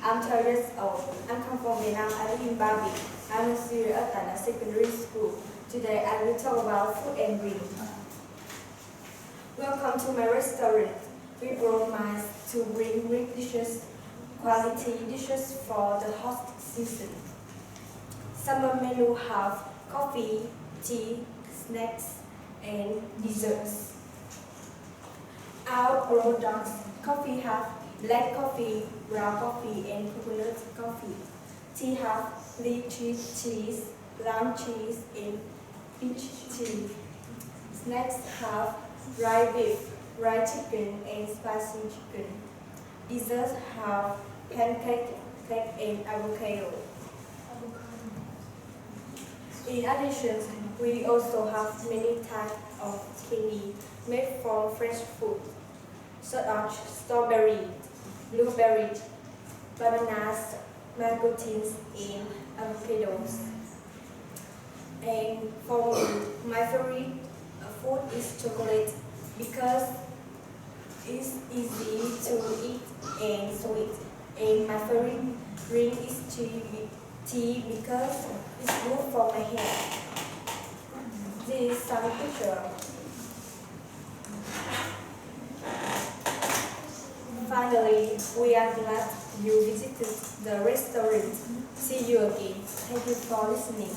I'm 12 years old. I'm come from Vietnam. I live in Bali. I'm a student at a secondary school. Today I will talk about food and drink. Welcome to my restaurant. We promise to bring rich dishes, quality dishes for the hot season. Summer menu have coffee, tea, snacks, and desserts. Our products coffee have black coffee, brown coffee, and coconut coffee. Tea have lychee cheese, lime cheese, and peach tea. Snacks have dry beef, fried chicken, and spicy chicken. Desserts have pancake, cake, and avocado. In addition, we also have many types of candy made from fresh fruit, such as strawberry, blueberry, bananas, mangostines, and avocados. And for me, my favorite food is chocolate because it's easy to eat and sweet. And my favorite drink is tea because it's good for my hair. This is some picture. Finally, we are glad you visited the restaurant. See you again. Thank you for listening.